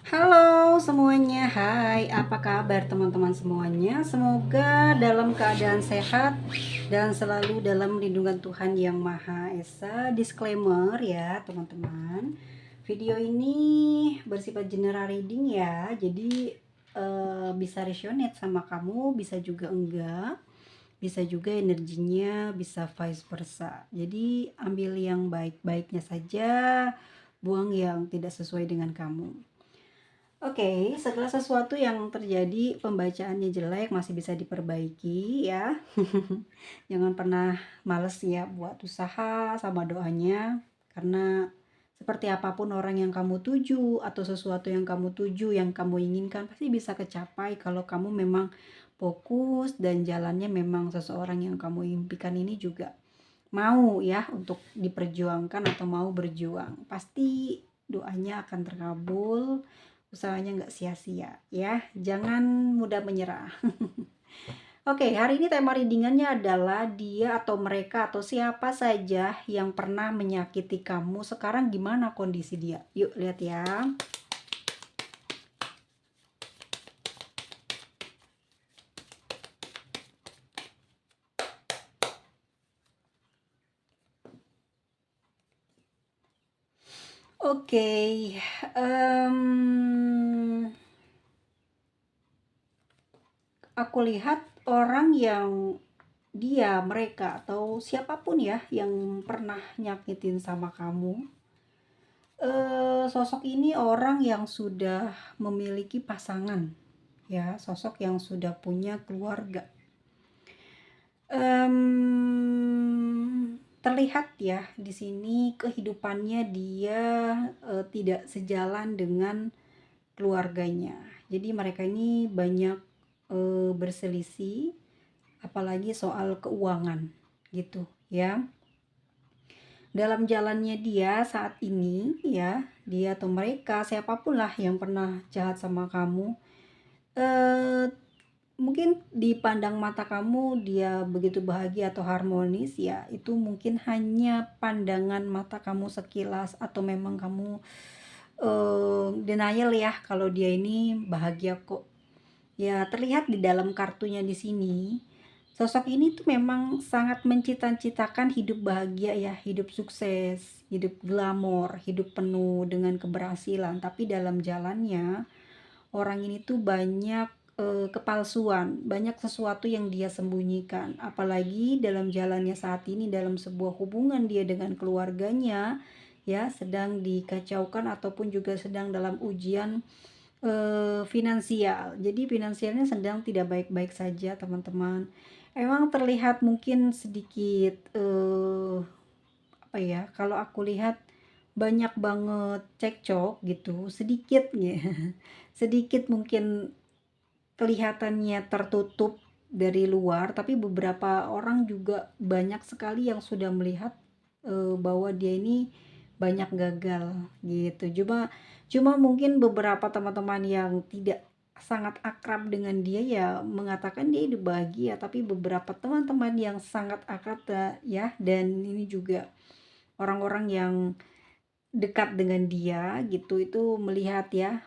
Halo semuanya, hai, apa kabar teman-teman semuanya? Semoga dalam keadaan sehat dan selalu dalam lindungan Tuhan Yang Maha Esa. Disclaimer ya teman-teman, video ini bersifat general reading ya, jadi bisa resonate sama kamu, bisa juga enggak, bisa juga energinya bisa vice versa. Jadi ambil yang baik-baiknya saja, buang yang tidak sesuai dengan kamu. Oke, segala sesuatu yang terjadi pembacaannya jelek masih bisa diperbaiki ya. Jangan pernah males ya buat usaha sama doanya, karena seperti apapun orang yang kamu tuju atau sesuatu yang kamu tuju, yang kamu inginkan pasti bisa kecapai kalau kamu memang fokus dan jalannya memang seseorang yang kamu impikan ini juga mau ya untuk diperjuangkan atau mau berjuang. Pasti doanya akan terkabul, usahanya nggak sia-sia ya. Jangan mudah menyerah. Oke, hari ini tema readingannya adalah dia atau mereka atau siapa saja yang pernah menyakiti kamu. Sekarang gimana kondisi dia? Yuk lihat ya. Oke, aku lihat orang yang mereka atau siapapun ya yang pernah nyakitin sama kamu. Sosok ini orang yang sudah memiliki pasangan, ya, sosok yang sudah punya keluarga. Terlihat ya di sini kehidupannya dia tidak sejalan dengan keluarganya. Jadi mereka ini banyak berselisih, apalagi soal keuangan gitu ya. Dalam jalannya dia saat ini ya, dia atau mereka siapapun lah yang pernah jahat sama kamu, eh mungkin dipandang mata kamu dia begitu bahagia atau harmonis, ya itu mungkin hanya pandangan mata kamu sekilas, atau memang kamu denial ya kalau dia ini bahagia kok. Ya terlihat di dalam kartunya di sini, sosok ini tuh memang sangat mencita-citakan hidup bahagia ya, hidup sukses, hidup glamor, hidup penuh dengan keberhasilan. Tapi dalam jalannya orang ini tuh banyak kepalsuan, banyak sesuatu yang dia sembunyikan. Apalagi dalam jalannya saat ini dalam sebuah hubungan dia dengan keluarganya ya, sedang dikacaukan ataupun juga sedang dalam ujian finansial. Jadi finansialnya sedang tidak baik-baik saja teman-teman. Emang terlihat mungkin sedikit apa ya, kalau aku lihat banyak banget cekcok gitu, sedikit ya. Sedikit mungkin kelihatannya tertutup dari luar, tapi beberapa orang juga banyak sekali yang sudah melihat bahwa dia ini banyak gagal gitu. Cuma mungkin beberapa teman-teman yang tidak sangat akrab dengan dia ya mengatakan dia hidup bahagia, tapi beberapa teman-teman yang sangat akrab ya, dan ini juga orang-orang yang dekat dengan dia gitu itu melihat ya,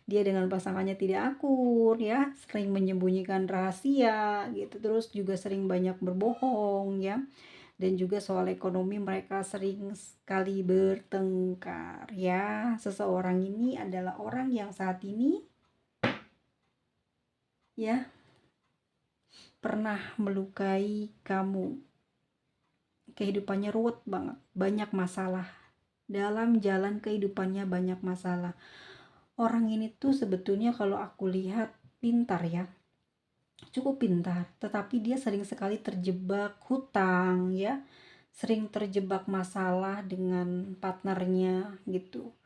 dia dengan pasangannya tidak akur ya, sering menyembunyikan rahasia gitu, terus juga sering banyak berbohong ya, dan juga soal ekonomi mereka sering sekali bertengkar ya. Seseorang ini adalah orang yang saat ini ya pernah melukai kamu, kehidupannya ruwet banget, banyak masalah dalam jalan kehidupannya, banyak masalah. Orang ini tuh sebetulnya kalau aku lihat pintar ya, cukup pintar, tetapi dia sering sekali terjebak hutang ya, sering terjebak masalah dengan partnernya gitu.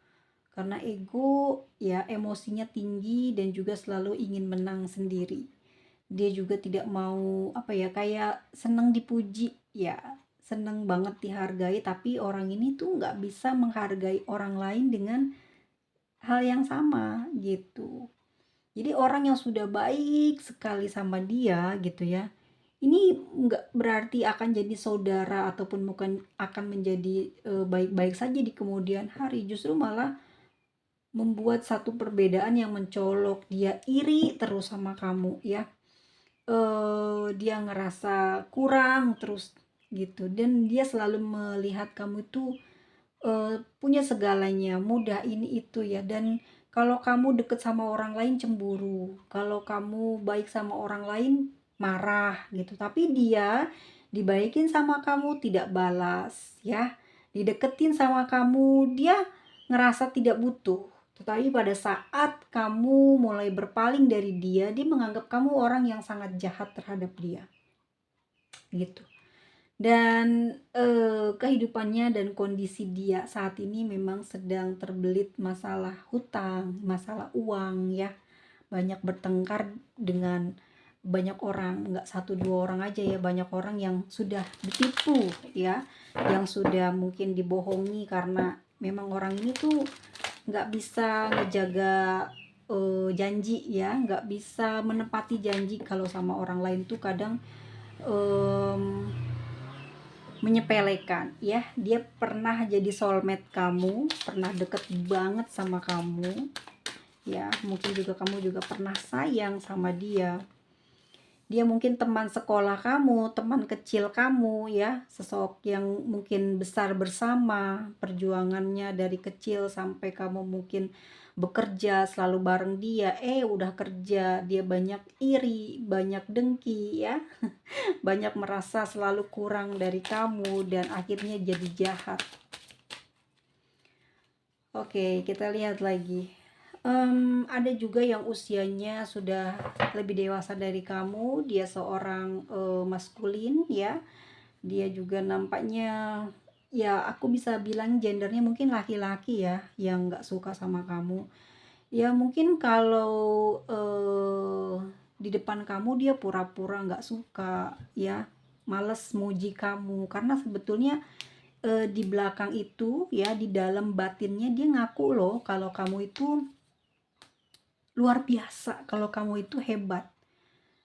Karena ego ya, emosinya tinggi dan juga selalu ingin menang sendiri. Dia juga tidak mau apa ya, kayak seneng dipuji ya, seneng banget dihargai, tapi orang ini tuh nggak bisa menghargai orang lain dengan hal yang sama gitu. Jadi orang yang sudah baik sekali sama dia gitu ya, ini nggak berarti akan jadi saudara ataupun bukan akan menjadi baik-baik saja di kemudian hari. Justru malah membuat satu perbedaan yang mencolok. Dia iri terus sama kamu ya. Dia ngerasa kurang terus gitu, dan dia selalu melihat kamu itu punya segalanya, mudah ini itu ya. Dan kalau kamu deket sama orang lain cemburu, kalau kamu baik sama orang lain marah gitu. Tapi dia dibaikin sama kamu tidak balas ya, dideketin sama kamu dia ngerasa tidak butuh. Tetapi pada saat kamu mulai berpaling dari dia, dia menganggap kamu orang yang sangat jahat terhadap dia gitu. Dan kehidupannya dan kondisi dia saat ini memang sedang terbelit masalah hutang, masalah uang ya. Banyak bertengkar dengan banyak orang, nggak satu dua orang aja ya, banyak orang yang sudah ditipu ya, yang sudah mungkin dibohongi karena memang orang ini tuh nggak bisa ngejaga janji ya, nggak bisa menepati janji. Kalau sama orang lain tuh kadang em, menyepelekan ya. Dia pernah jadi soulmate kamu, pernah deket banget sama kamu ya. Mungkin juga kamu juga pernah sayang sama dia. Dia mungkin teman sekolah kamu, teman kecil kamu ya, sosok yang mungkin besar bersama perjuangannya dari kecil sampai kamu mungkin bekerja selalu bareng dia. Udah kerja dia banyak iri, banyak dengki ya, banyak merasa selalu kurang dari kamu dan akhirnya jadi jahat. Oke, kita lihat lagi. Ada juga yang usianya sudah lebih dewasa dari kamu. Dia seorang maskulin ya. Dia juga nampaknya ya, aku bisa bilang gendernya mungkin laki-laki ya, yang nggak suka sama kamu. Ya mungkin kalau di depan kamu dia pura-pura nggak suka ya, males muji kamu, karena sebetulnya di belakang itu ya, di dalam batinnya dia ngaku loh kalau kamu itu luar biasa, kalau kamu itu hebat.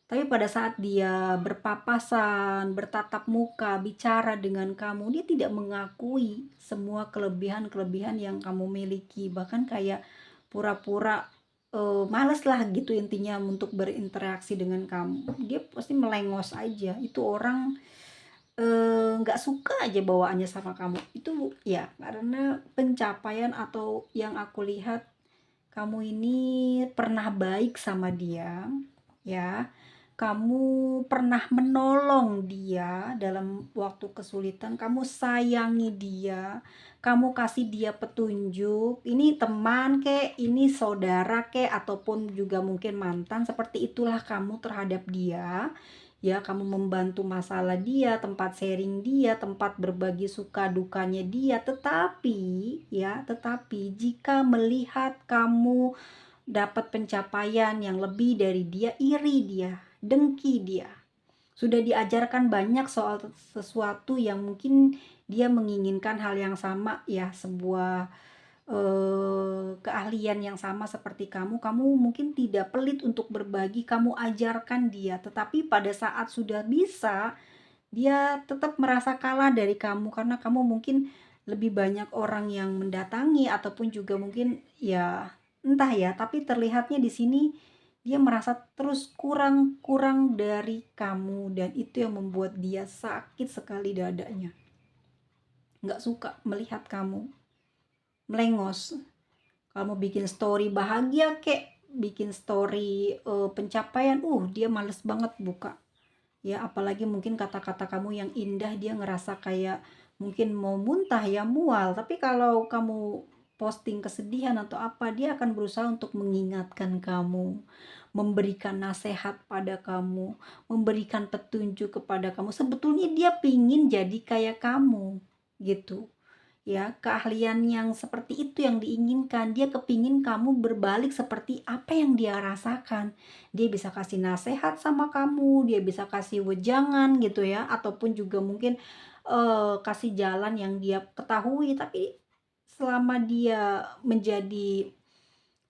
Tapi pada saat dia berpapasan, bertatap muka, bicara dengan kamu, dia tidak mengakui semua kelebihan-kelebihan yang kamu miliki. Bahkan kayak pura-pura males lah gitu intinya untuk berinteraksi dengan kamu. Dia pasti melengos aja. Itu orang nggak suka aja bawaannya sama kamu. Itu ya karena pencapaian atau yang aku lihat, kamu ini pernah baik sama dia ya. Kamu pernah menolong dia dalam waktu kesulitan, kamu sayangi dia, kamu kasih dia petunjuk. Ini teman kek, ini saudara kek, ataupun juga mungkin mantan, seperti itulah kamu terhadap dia. Ya, kamu membantu masalah dia, tempat sharing dia, tempat berbagi suka dukanya dia. Tetapi jika melihat kamu dapat pencapaian yang lebih dari dia, iri dia, dengki dia. Sudah diajarkan banyak soal sesuatu yang mungkin dia menginginkan hal yang sama ya, sebuah keahlian yang sama seperti kamu mungkin tidak pelit untuk berbagi, kamu ajarkan dia. Tetapi pada saat sudah bisa, dia tetap merasa kalah dari kamu karena kamu mungkin lebih banyak orang yang mendatangi, ataupun juga mungkin ya entah ya, tapi terlihatnya di sini dia merasa terus kurang dari kamu, dan itu yang membuat dia sakit sekali dadanya. Nggak suka melihat kamu melengos. Kamu bikin story bahagia kek, bikin story pencapaian, dia males banget buka ya. Apalagi mungkin kata-kata kamu yang indah, dia ngerasa kayak mungkin mau muntah ya, mual. Tapi kalau kamu posting kesedihan atau apa, dia akan berusaha untuk mengingatkan kamu, memberikan nasihat pada kamu, memberikan petunjuk kepada kamu. Sebetulnya dia pingin jadi kayak kamu gitu ya. Keahlian yang seperti itu yang diinginkan. Dia kepingin kamu berbalik seperti apa yang dia rasakan. Dia bisa kasih nasihat sama kamu, dia bisa kasih wejangan gitu ya, ataupun juga mungkin kasih jalan yang dia ketahui. Tapi selama dia menjadi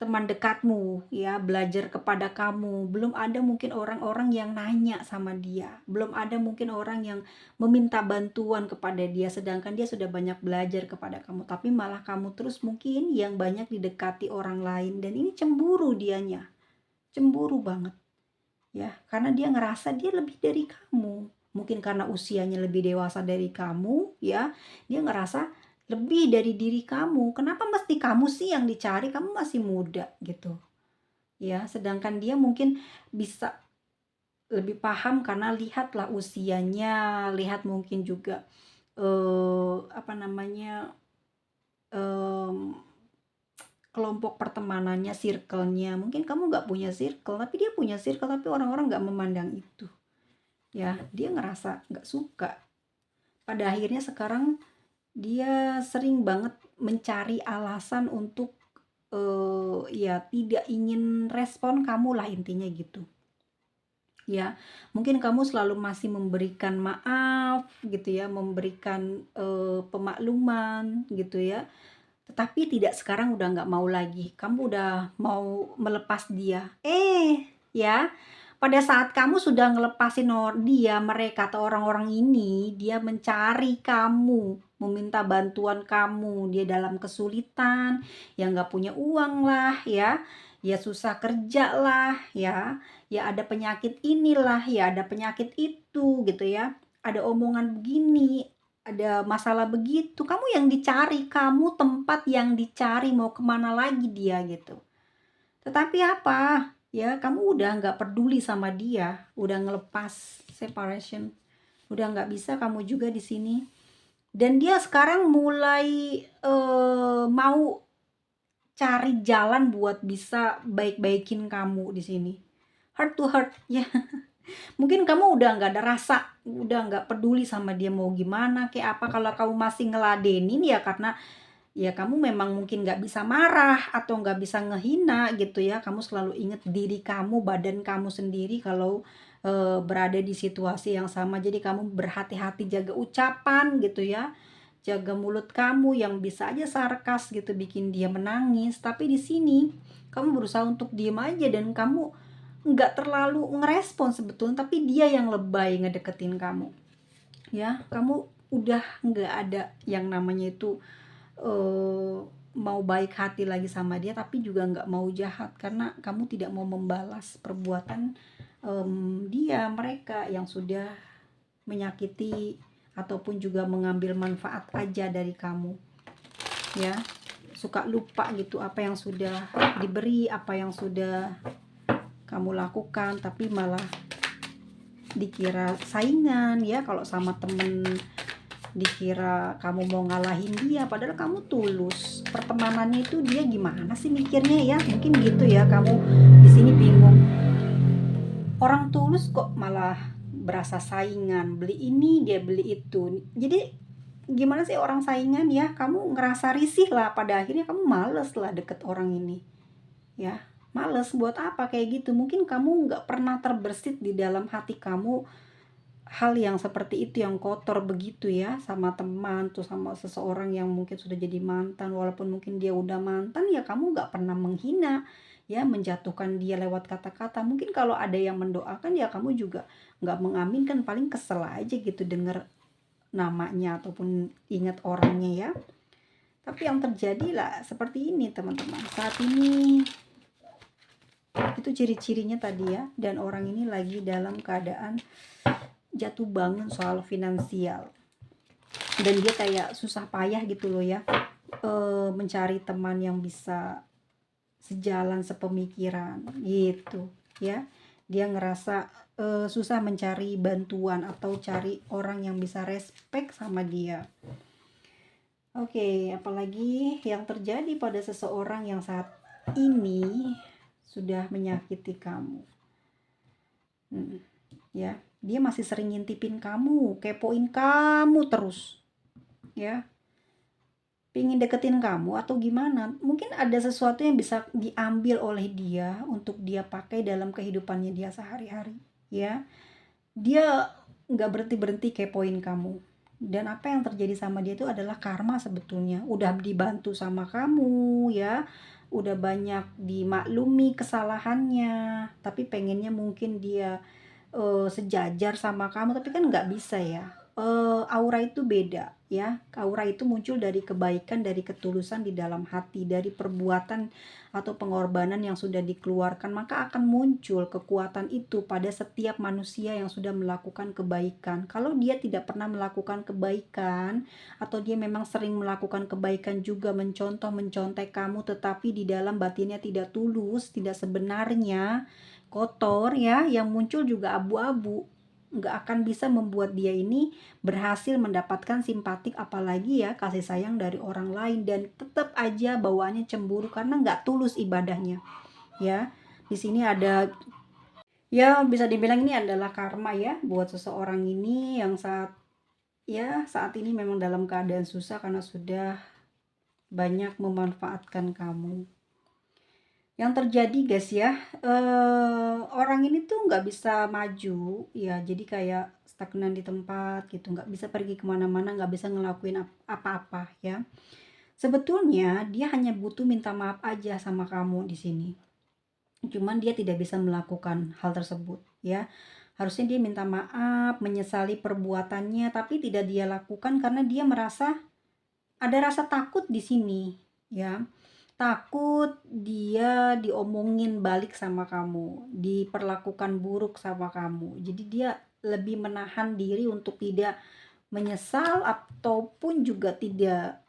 teman dekatmu ya belajar kepada kamu, belum ada mungkin orang-orang yang nanya sama dia, belum ada mungkin orang yang meminta bantuan kepada dia, sedangkan dia sudah banyak belajar kepada kamu, tapi malah kamu terus mungkin yang banyak didekati orang lain, dan ini cemburu dianya, cemburu banget ya, karena dia ngerasa dia lebih dari kamu, mungkin karena usianya lebih dewasa dari kamu ya, dia ngerasa lebih dari diri kamu. Kenapa mesti kamu sih yang dicari? Kamu masih muda gitu. Ya, sedangkan dia mungkin bisa lebih paham karena lihatlah usianya, lihat mungkin juga apa namanya? em, kelompok pertemanannya, circle-nya. Mungkin kamu nggak punya circle, tapi dia punya circle, tapi orang-orang nggak memandang itu. Ya, dia ngerasa nggak suka. Pada akhirnya sekarang dia sering banget mencari alasan untuk ya tidak ingin respon kamu lah, intinya gitu ya. Mungkin kamu selalu masih memberikan maaf gitu ya, memberikan pemakluman gitu ya, tetapi tidak, sekarang udah nggak mau lagi, kamu udah mau melepas dia, ya pada saat kamu sudah ngelepasin dia, mereka atau orang-orang ini, dia mencari kamu, meminta bantuan kamu, dia dalam kesulitan, ya nggak punya uang lah ya susah kerja lah ya ada penyakit inilah, ya ada penyakit itu gitu ya, ada omongan begini, ada masalah begitu, kamu yang dicari, kamu tempat yang dicari, mau kemana lagi dia gitu. Tetapi apa? Ya, kamu udah nggak peduli sama dia, udah ngelepas separation, udah nggak bisa kamu juga di sini. Dan dia sekarang mulai mau cari jalan buat bisa baik-baikin kamu di sini. Heart to heart ya. Mungkin kamu udah nggak ada rasa, udah nggak peduli sama dia mau gimana, kayak apa. Kalau kamu masih ngeladenin ya karena ya kamu memang mungkin nggak bisa marah atau nggak bisa ngehina gitu ya, kamu selalu inget diri kamu, badan kamu sendiri kalau berada di situasi yang sama, jadi kamu berhati-hati jaga ucapan gitu ya, jaga mulut kamu yang bisa aja sarkas gitu bikin dia menangis, tapi di sini kamu berusaha untuk diem aja dan kamu nggak terlalu ngerespon sebetulnya, tapi dia yang lebay ngedeketin kamu ya, kamu udah nggak ada yang namanya itu mau baik hati lagi sama dia, tapi juga nggak mau jahat karena kamu tidak mau membalas perbuatan mereka yang sudah menyakiti ataupun juga mengambil manfaat aja dari kamu ya, suka lupa gitu apa yang sudah diberi, apa yang sudah kamu lakukan, tapi malah dikira saingan ya, kalau sama temen dikira kamu mau ngalahin dia, padahal kamu tulus. Pertemanannya itu dia gimana sih mikirnya ya, mungkin gitu ya, kamu di sini bingung. Orang tulus kok malah berasa saingan, beli ini dia beli itu. Jadi gimana sih orang saingan ya, kamu ngerasa risih lah, pada akhirnya kamu males lah deket orang ini ya, males. Buat apa kayak gitu? Mungkin kamu nggak pernah terbersit di dalam hati kamu hal yang seperti itu, yang kotor begitu ya, sama teman tuh, sama seseorang yang mungkin sudah jadi mantan, walaupun mungkin dia udah mantan ya kamu nggak pernah menghina ya, menjatuhkan dia lewat kata-kata. Mungkin kalau ada yang mendoakan ya kamu juga nggak mengaminkan, paling kesel aja gitu denger namanya ataupun ingat orangnya ya. Tapi yang terjadi lah seperti ini teman-teman, saat ini itu ciri-cirinya tadi ya, dan orang ini lagi dalam keadaan jatuh bangun soal finansial, dan dia kayak susah payah gitu loh ya, mencari teman yang bisa sejalan sepemikiran gitu ya. Dia ngerasa susah mencari bantuan atau cari orang yang bisa respect sama dia. Oke, apalagi yang terjadi pada seseorang yang saat ini sudah menyakiti kamu. Ya, dia masih sering ngintipin kamu, kepoin kamu terus ya, pingin deketin kamu atau gimana. Mungkin ada sesuatu yang bisa diambil oleh dia untuk dia pakai dalam kehidupannya dia sehari-hari ya. Dia nggak berhenti kepoin kamu, dan apa yang terjadi sama dia itu adalah karma sebetulnya. Udah dibantu sama kamu ya, udah banyak dimaklumi kesalahannya, tapi pengennya mungkin dia sejajar sama kamu, tapi kan nggak bisa ya. Aura itu beda ya. Aura itu muncul dari kebaikan, dari ketulusan di dalam hati, dari perbuatan atau pengorbanan yang sudah dikeluarkan, maka akan muncul kekuatan itu pada setiap manusia yang sudah melakukan kebaikan. Kalau dia tidak pernah melakukan kebaikan, atau dia memang sering melakukan kebaikan juga, mencontek kamu, tetapi di dalam batinnya tidak tulus, tidak sebenarnya, kotor ya, yang muncul juga abu-abu, nggak akan bisa membuat dia ini berhasil mendapatkan simpatik, apalagi ya kasih sayang dari orang lain, dan tetap aja bawaannya cemburu karena nggak tulus ibadahnya ya. Di sini ada, ya bisa dibilang ini adalah karma ya buat seseorang ini yang saat ini memang dalam keadaan susah karena sudah banyak memanfaatkan kamu. Yang terjadi guys ya, orang ini tuh nggak bisa maju ya, jadi kayak stagnan di tempat gitu, nggak bisa pergi kemana-mana, nggak bisa ngelakuin apa-apa ya. Sebetulnya dia hanya butuh minta maaf aja sama kamu di sini, cuman dia tidak bisa melakukan hal tersebut ya. Harusnya dia minta maaf, menyesali perbuatannya, tapi tidak dia lakukan karena dia merasa ada rasa takut di sini ya. Takut dia diomongin balik sama kamu, diperlakukan buruk sama kamu. Jadi dia lebih menahan diri untuk tidak menyesal ataupun juga tidak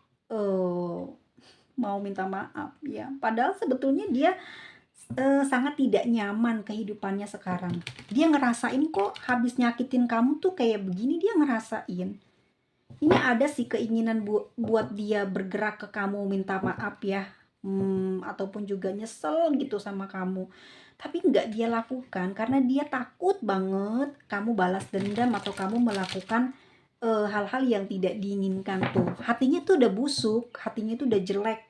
mau minta maaf ya. Padahal sebetulnya dia sangat tidak nyaman kehidupannya sekarang. Dia ngerasain kok habis nyakitin kamu tuh kayak begini, dia ngerasain. Ini ada sih keinginan buat dia bergerak ke kamu minta maaf ya, ataupun juga nyesel gitu sama kamu, tapi nggak dia lakukan karena dia takut banget kamu balas dendam atau kamu melakukan hal-hal yang tidak diinginkan tuh. Hatinya tuh udah busuk, hatinya tuh udah jelek.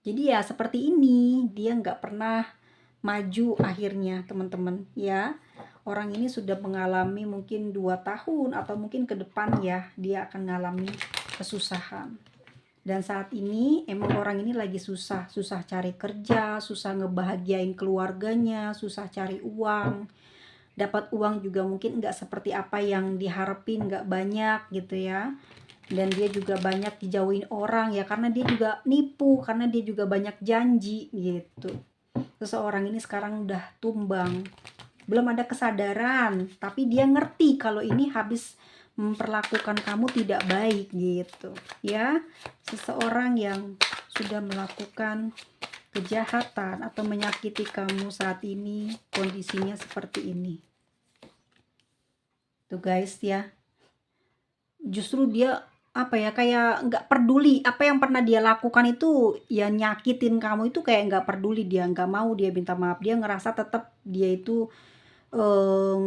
Jadi ya seperti ini, dia nggak pernah maju akhirnya teman-teman ya. Orang ini sudah mengalami mungkin 2 tahun atau mungkin ke depan ya, dia akan mengalami kesusahan. Dan saat ini emang orang ini lagi susah cari kerja, susah ngebahagiain keluarganya, susah cari uang. Dapat uang juga mungkin nggak seperti apa yang diharapin, nggak banyak gitu ya. Dan dia juga banyak dijauhin orang ya, karena dia juga nipu, karena dia juga banyak janji gitu. Seseorang ini sekarang udah tumbang, belum ada kesadaran, tapi dia ngerti kalau ini habis memperlakukan kamu tidak baik gitu ya. Seseorang yang sudah melakukan kejahatan atau menyakiti kamu saat ini kondisinya seperti ini tuh guys ya. Justru dia apa ya, kayak nggak peduli apa yang pernah dia lakukan itu ya, nyakitin kamu itu kayak nggak peduli, dia nggak mau dia minta maaf, dia ngerasa tetap dia itu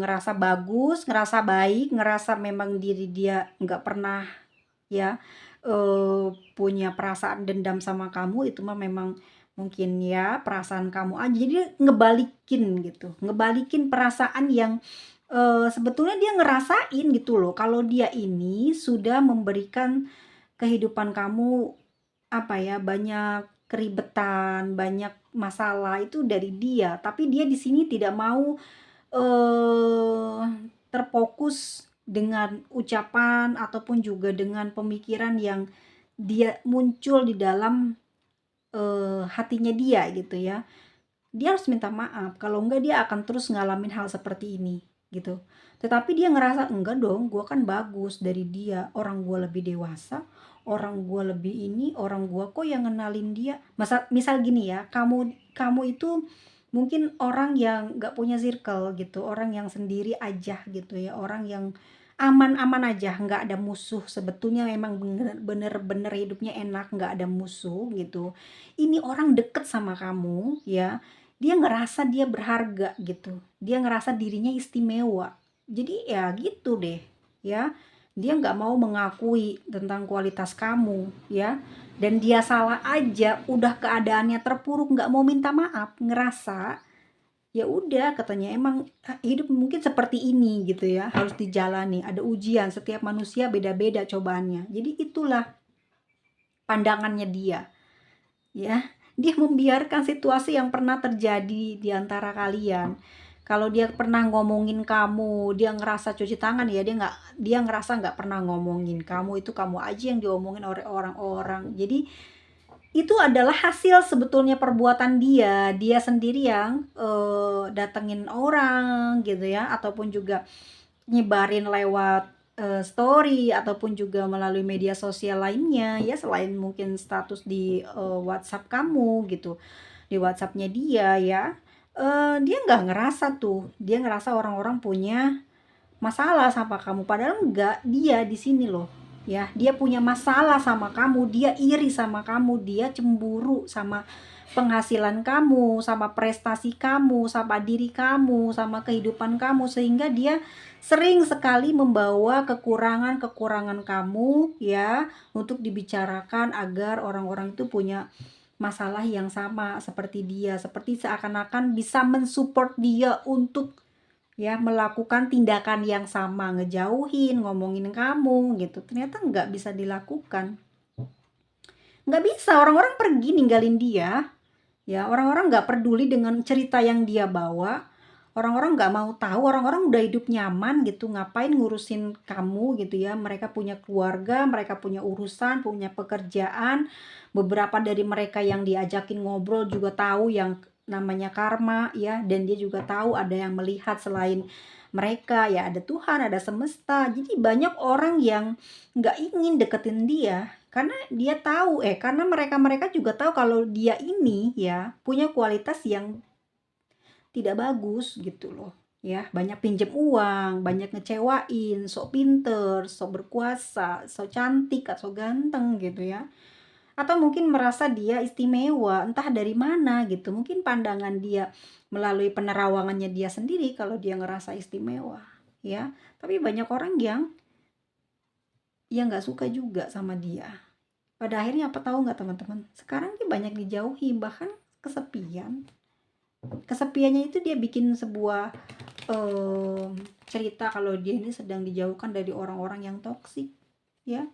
ngerasa bagus, ngerasa baik, ngerasa memang diri dia nggak pernah ya punya perasaan dendam sama kamu. Itu mah memang mungkin ya perasaan kamu aja, jadi dia ngebalikin perasaan yang sebetulnya dia ngerasain gitu loh, kalau dia ini sudah memberikan kehidupan kamu apa ya, banyak keribetan, banyak masalah itu dari dia, tapi dia di sini tidak mau terfokus dengan ucapan ataupun juga dengan pemikiran yang dia muncul di dalam hatinya dia gitu ya. Dia harus minta maaf, kalau enggak dia akan terus ngalamin hal seperti ini gitu. Tetapi dia ngerasa enggak dong, gue kan bagus dari dia, orang gue lebih dewasa, orang gue lebih ini, orang gue kok yang ngenalin dia. Misal gini ya, kamu itu mungkin orang yang nggak punya circle gitu, orang yang sendiri aja gitu ya, orang yang aman-aman aja, nggak ada musuh. Sebetulnya memang bener-bener hidupnya enak, nggak ada musuh gitu. Ini orang deket sama kamu ya, dia ngerasa dia berharga gitu, dia ngerasa dirinya istimewa. Jadi ya gitu deh ya, dia nggak mau mengakui tentang kualitas kamu ya, dan dia salah aja udah keadaannya terpuruk, nggak mau minta maaf, ngerasa ya udah, katanya emang hidup mungkin seperti ini gitu ya, harus dijalani, ada ujian, setiap manusia beda-beda cobaannya. Jadi itulah pandangannya dia ya. Dia membiarkan situasi yang pernah terjadi di antara kalian. Kalau dia pernah ngomongin kamu, dia ngerasa cuci tangan ya, dia ngerasa nggak pernah ngomongin kamu, itu kamu aja yang diomongin oleh orang-orang. Jadi itu adalah hasil sebetulnya perbuatan dia sendiri yang datengin orang gitu ya, ataupun juga nyebarin lewat story ataupun juga melalui media sosial lainnya ya, selain mungkin status di WhatsApp kamu gitu, di WhatsAppnya dia ya. Dia nggak ngerasa tuh, dia ngerasa orang-orang punya masalah sama kamu, padahal enggak. Dia di sini loh ya, dia punya masalah sama kamu, dia iri sama kamu, dia cemburu sama penghasilan kamu, sama prestasi kamu, sama diri kamu, sama kehidupan kamu, sehingga dia sering sekali membawa kekurangan-kekurangan kamu ya untuk dibicarakan agar orang-orang itu punya masalah yang sama seperti dia, seperti seakan-akan bisa mensupport dia untuk ya melakukan tindakan yang sama, ngejauhin, ngomongin kamu gitu. Ternyata nggak bisa dilakukan, nggak bisa. Orang-orang pergi ninggalin dia ya, orang-orang nggak peduli dengan cerita yang dia bawa, orang-orang nggak mau tahu, orang-orang udah hidup nyaman gitu, ngapain ngurusin kamu gitu ya. Mereka punya keluarga, mereka punya urusan, punya pekerjaan. Beberapa dari mereka yang diajakin ngobrol juga tahu yang namanya karma ya, dan dia juga tahu ada yang melihat selain mereka ya, ada Tuhan, ada semesta. Jadi banyak orang yang nggak ingin deketin dia karena dia tahu karena mereka juga tahu kalau dia ini ya punya kualitas yang tidak bagus gitu loh ya. Banyak pinjem uang, banyak ngecewain, sok pinter, sok berkuasa, sok cantik atau ganteng gitu ya, atau mungkin merasa dia istimewa entah dari mana gitu. Mungkin pandangan dia melalui penerawangannya dia sendiri kalau dia ngerasa istimewa ya. Tapi banyak orang yang nggak suka juga sama dia. Pada akhirnya apa, tahu nggak teman-teman? Sekarang dia banyak dijauhi, bahkan kesepian. Kesepiannya itu dia bikin sebuah cerita kalau dia ini sedang dijauhkan dari orang-orang yang toksik ya.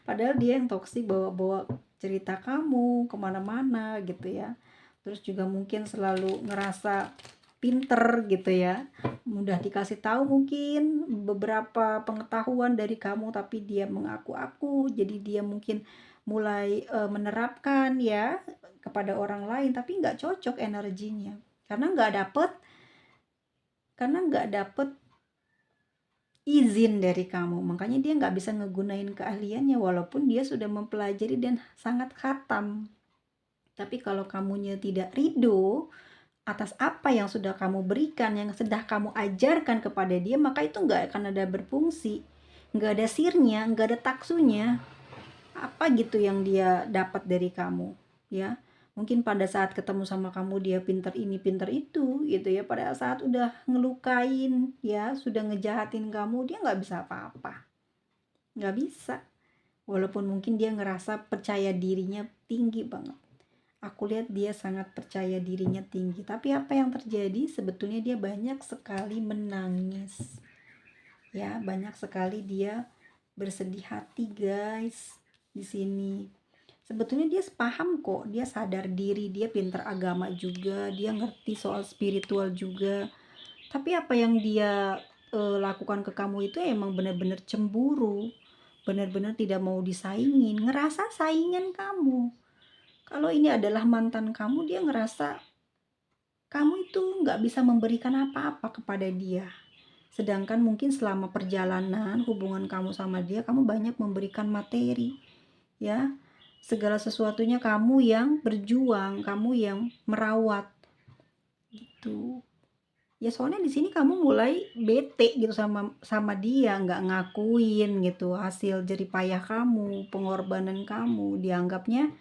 Padahal dia yang toksik bawa-bawa cerita kamu kemana-mana gitu ya. Terus juga mungkin selalu ngerasa pinter gitu ya, mudah dikasih tahu mungkin beberapa pengetahuan dari kamu, tapi dia mengaku-aku. Jadi dia mungkin mulai menerapkan ya kepada orang lain, tapi nggak cocok energinya karena nggak dapet izin dari kamu. Makanya dia nggak bisa ngegunain keahliannya walaupun dia sudah mempelajari dan sangat khatam. Tapi kalau kamunya tidak ridho atas apa yang sudah kamu berikan, yang sudah kamu ajarkan kepada dia, maka itu nggak akan ada berfungsi, nggak ada sirnya, nggak ada taksunya. Apa gitu yang dia dapat dari kamu ya. Mungkin pada saat ketemu sama kamu dia pinter ini pinter itu gitu ya, pada saat udah ngelukain ya, sudah ngejahatin kamu, dia nggak bisa apa-apa, nggak bisa. Walaupun mungkin dia ngerasa percaya dirinya tinggi banget, aku lihat dia sangat percaya dirinya tinggi, tapi apa yang terjadi sebetulnya dia banyak sekali menangis ya, banyak sekali dia bersedih hati guys. Di sini sebetulnya dia paham kok, dia sadar diri, dia pintar agama juga, dia ngerti soal spiritual juga, tapi apa yang dia lakukan ke kamu itu emang benar-benar cemburu, benar-benar tidak mau disaingin, ngerasa saingan kamu. Kalau ini adalah mantan kamu, dia ngerasa kamu itu nggak bisa memberikan apa-apa kepada dia. Sedangkan mungkin selama perjalanan hubungan kamu sama dia, kamu banyak memberikan materi ya. Segala sesuatunya kamu yang berjuang, kamu yang merawat gitu. Ya soalnya di sini kamu mulai bete gitu sama dia, nggak ngakuin gitu hasil jerih payah kamu, pengorbanan kamu, dianggapnya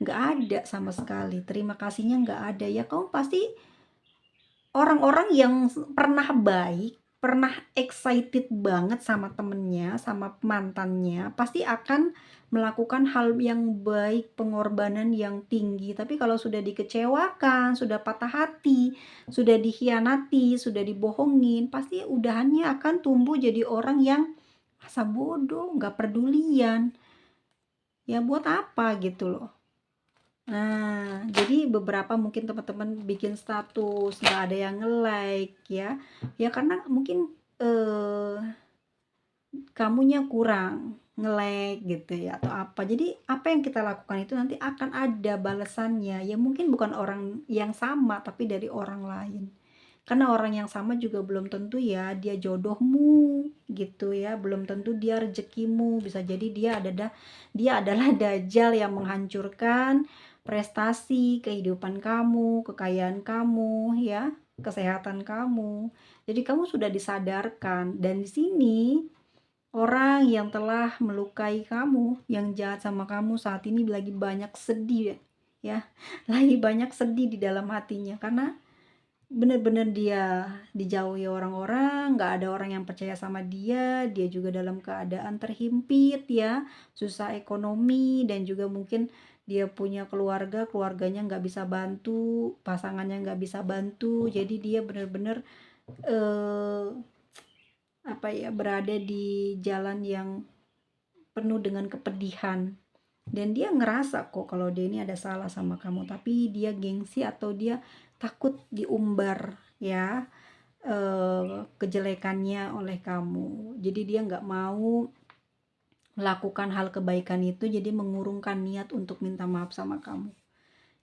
nggak ada sama sekali, terima kasihnya nggak ada ya. Kamu pasti, orang-orang yang pernah baik, pernah excited banget sama temennya, sama mantannya, pasti akan melakukan hal yang baik, pengorbanan yang tinggi. Tapi kalau sudah dikecewakan, sudah patah hati, sudah dikhianati, sudah dibohongin, pasti udahannya akan tumbuh jadi orang yang masa bodoh, nggak pedulian. Ya buat apa gitu loh. Nah, jadi beberapa mungkin teman-teman bikin status, nggak ada yang nge-like ya. Ya karena mungkin kamunya kurang nge-like gitu ya atau apa. Jadi apa yang kita lakukan itu nanti akan ada balasannya. Ya mungkin bukan orang yang sama tapi dari orang lain. Karena orang yang sama juga belum tentu ya dia jodohmu gitu ya, belum tentu dia rezekimu. Bisa jadi dia adalah dajjal yang menghancurkan prestasi, kehidupan kamu, kekayaan kamu ya, kesehatan kamu. Jadi kamu sudah disadarkan dan di sini orang yang telah melukai kamu, yang jahat sama kamu saat ini lagi banyak sedih ya. Lagi banyak sedih di dalam hatinya karena bener-bener dia dijauhi orang-orang, nggak ada orang yang percaya sama dia juga dalam keadaan terhimpit ya, susah ekonomi dan juga mungkin dia punya keluarga, keluarganya nggak bisa bantu, pasangannya nggak bisa bantu, jadi dia bener-bener eh, apa ya berada di jalan yang penuh dengan kepedihan dan dia ngerasa kok kalau dia ini ada salah sama kamu tapi dia gengsi atau dia takut diumbar ya kejelekannya oleh kamu jadi dia nggak mau melakukan hal kebaikan itu jadi mengurungkan niat untuk minta maaf sama kamu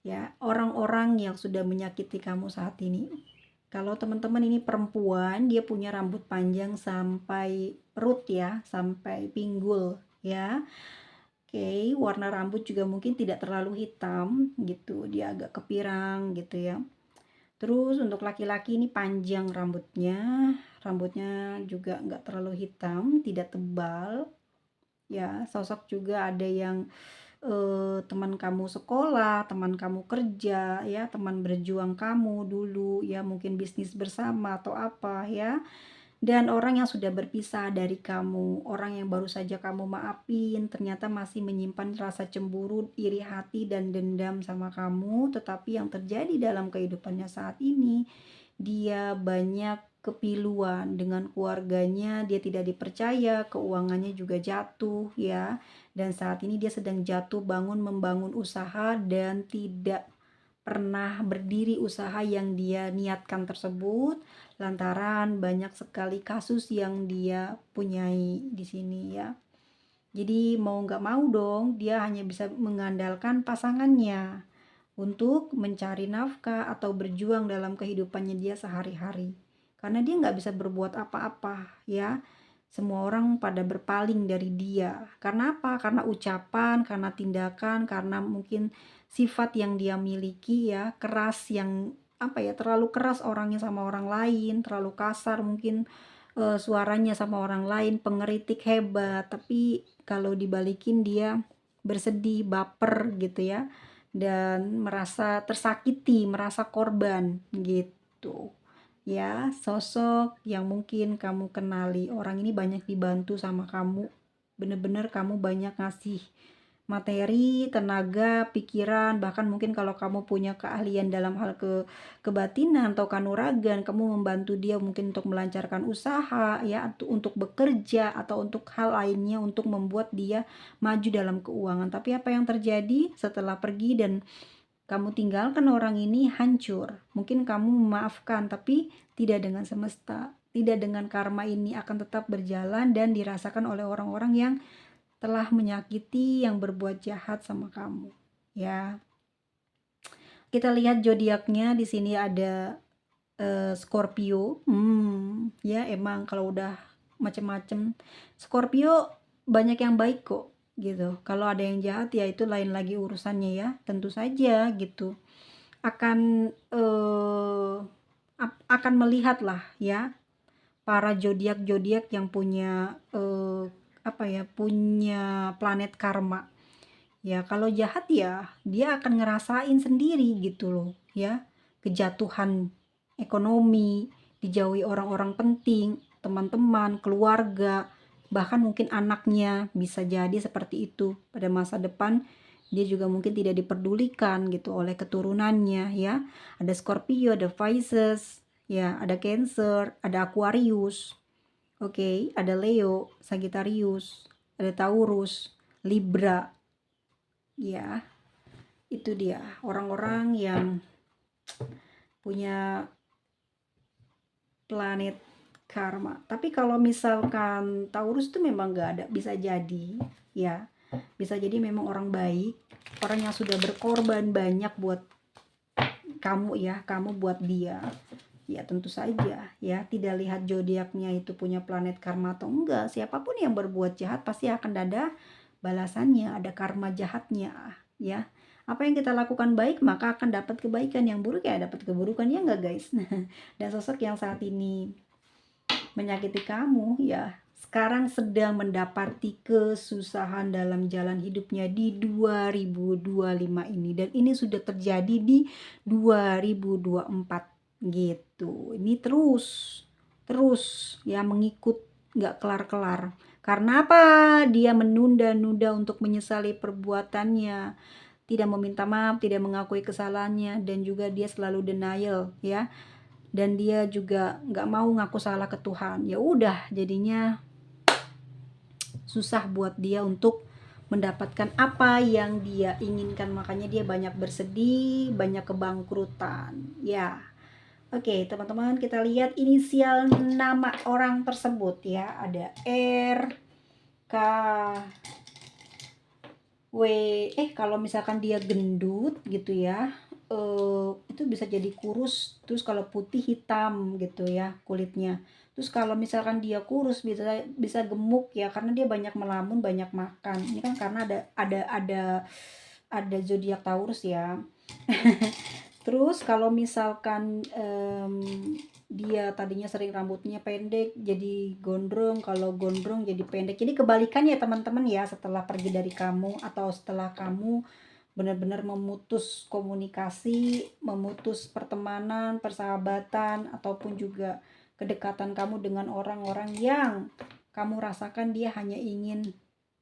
ya orang-orang yang sudah menyakiti kamu saat ini. Kalau teman-teman ini perempuan, dia punya rambut panjang sampai perut ya, sampai pinggul ya. Oke, warna rambut juga mungkin tidak terlalu hitam gitu, dia agak kepirang gitu ya. Terus untuk laki-laki ini panjang rambutnya, rambutnya juga nggak terlalu hitam, tidak tebal ya. Sosok juga ada yang teman kamu sekolah, teman kamu kerja ya, teman berjuang kamu dulu ya, mungkin bisnis bersama atau apa ya. Dan orang yang sudah berpisah dari kamu, orang yang baru saja kamu maafin, ternyata masih menyimpan rasa cemburu, iri hati, dan dendam sama kamu. Tetapi yang terjadi dalam kehidupannya saat ini, dia banyak kepiluan dengan keluarganya, dia tidak dipercaya, keuangannya juga jatuh ya. Dan saat ini dia sedang jatuh bangun membangun usaha dan tidak pernah berdiri usaha yang dia niatkan tersebut lantaran banyak sekali kasus yang dia punyai di sini ya. Jadi mau nggak mau dong dia hanya bisa mengandalkan pasangannya untuk mencari nafkah atau berjuang dalam kehidupannya dia sehari-hari. Karena dia nggak bisa berbuat apa-apa ya. Semua orang pada berpaling dari dia. Karena apa? Karena ucapan, karena tindakan, karena mungkin sifat yang dia miliki ya, keras yang apa ya, terlalu keras orangnya sama orang lain, terlalu kasar mungkin suaranya sama orang lain, pengeritik hebat, tapi kalau dibalikin dia bersedih, baper gitu ya, dan merasa tersakiti, merasa korban gitu ya. Sosok yang mungkin kamu kenali, orang ini banyak dibantu sama kamu, bener-bener kamu banyak ngasih materi, tenaga, pikiran, bahkan mungkin kalau kamu punya keahlian dalam hal kebatinan atau kanuragan, kamu membantu dia mungkin untuk melancarkan usaha ya, untuk bekerja atau untuk hal lainnya untuk membuat dia maju dalam keuangan. Tapi apa yang terjadi setelah pergi dan kamu tinggalkan orang ini hancur. Mungkin kamu memaafkan tapi tidak dengan semesta, tidak dengan karma ini akan tetap berjalan dan dirasakan oleh orang-orang yang telah menyakiti, yang berbuat jahat sama kamu ya. Kita lihat zodiaknya di sini ada Scorpio. Ya emang kalau udah macem-macem Scorpio banyak yang baik kok gitu. Kalau ada yang jahat ya itu lain lagi urusannya ya. Tentu saja gitu. Akan akan melihat lah ya para zodiak-zodiak yang punya apa ya, punya planet karma. Ya kalau jahat ya dia akan ngerasain sendiri gitu loh ya, kejatuhan ekonomi, dijauhi orang-orang penting, teman-teman, keluarga, bahkan mungkin anaknya bisa jadi seperti itu pada masa depan. Dia juga mungkin tidak diperdulikan gitu oleh keturunannya ya. Ada Scorpio, ada Pisces, ya ada Cancer, ada Aquarius. Oke, ada Leo, Sagittarius, ada Taurus, Libra, ya. Itu dia orang-orang yang punya planet karma. Tapi kalau misalkan Taurus itu memang nggak ada, bisa jadi ya, bisa jadi memang orang baik, orang yang sudah berkorban banyak buat kamu ya, kamu buat dia. Ya tentu saja ya, tidak lihat zodiaknya itu punya planet karma atau enggak. Siapapun yang berbuat jahat pasti akan ada balasannya, ada karma jahatnya ya. Apa yang kita lakukan baik maka akan dapat kebaikan, yang buruk ya dapat keburukan, ya enggak guys. Dan sosok yang saat ini menyakiti kamu ya sekarang sedang mendapati kesusahan dalam jalan hidupnya di 2025 ini, dan ini sudah terjadi di 2024 gitu. Ini terus ya mengikut, nggak kelar-kelar. Karena apa? Dia menunda-nunda untuk menyesali perbuatannya, tidak meminta maaf, tidak mengakui kesalahannya, dan juga dia selalu denial ya. Dan dia juga nggak mau ngaku salah ke Tuhan. Ya udah, jadinya susah buat dia untuk mendapatkan apa yang dia inginkan. Makanya dia banyak bersedih, banyak kebangkrutan ya. Oke teman-teman, kita lihat inisial nama orang tersebut ya. Ada R, K, W. Kalau misalkan dia gendut gitu ya, itu bisa jadi kurus. Terus kalau putih hitam gitu ya kulitnya. Terus kalau misalkan dia kurus bisa gemuk ya, karena dia banyak melamun, banyak makan. Ini kan karena ada zodiak Taurus ya. Terus kalau misalkan dia tadinya sering rambutnya pendek jadi gondrong, kalau gondrong jadi pendek. Jadi kebalikannya teman-teman ya, setelah pergi dari kamu atau setelah kamu benar-benar memutus komunikasi, memutus pertemanan, persahabatan, ataupun juga kedekatan kamu dengan orang-orang yang kamu rasakan dia hanya ingin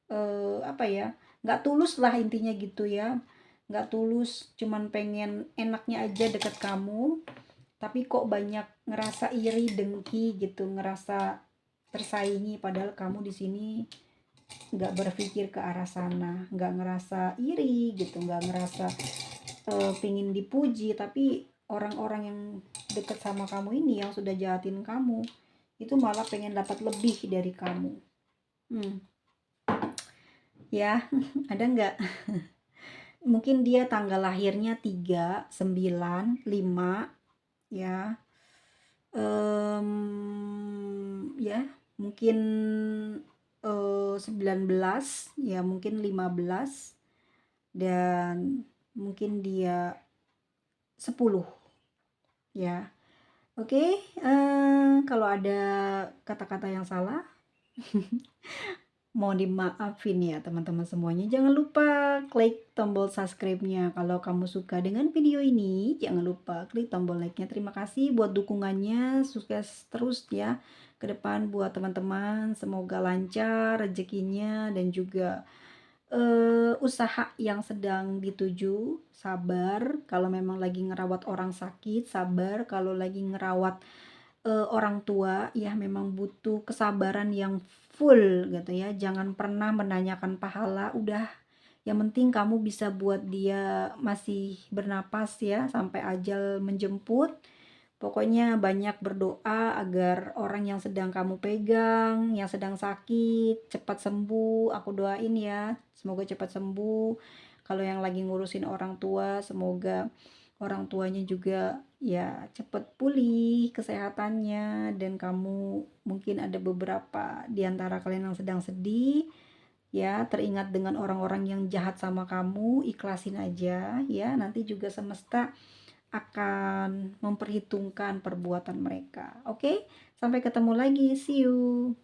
nggak tulus lah intinya gitu ya, nggak tulus, cuman pengen enaknya aja deket kamu, tapi kok banyak ngerasa iri, dengki gitu, ngerasa tersaingi, padahal kamu di sini nggak berpikir ke arah sana, nggak ngerasa iri gitu, nggak ngerasa pingin dipuji, tapi orang-orang yang deket sama kamu ini yang sudah jahatin kamu itu malah pengen dapat lebih dari kamu. Ya ada nggak? Mungkin dia tanggal lahirnya 3/9/5 ya. Ya mungkin 19 ya, mungkin 15, dan mungkin dia 10 ya. Oke, kalau ada kata-kata yang salah mau dimaafin ya teman-teman semuanya. Jangan lupa klik tombol subscribe-nya. Kalau kamu suka dengan video ini, jangan lupa klik tombol like-nya. Terima kasih buat dukungannya. Sukses terus ya ke depan buat teman-teman. Semoga lancar rezekinya dan juga usaha yang sedang dituju. Sabar kalau memang lagi ngerawat orang sakit, sabar kalau lagi ngerawat orang tua ya, memang butuh kesabaran yang full gitu ya. Jangan pernah menanyakan pahala, udah yang penting kamu bisa buat dia masih bernapas ya sampai ajal menjemput. Pokoknya banyak berdoa agar orang yang sedang kamu pegang, yang sedang sakit, cepat sembuh. Aku doain ya, semoga cepat sembuh. Kalau yang lagi ngurusin orang tua, semoga orang tuanya juga ya cepat pulih kesehatannya. Dan kamu mungkin ada beberapa di antara kalian yang sedang sedih ya, teringat dengan orang-orang yang jahat sama kamu, ikhlasin aja ya. Nanti juga semesta akan memperhitungkan perbuatan mereka. Oke, sampai ketemu lagi, see you.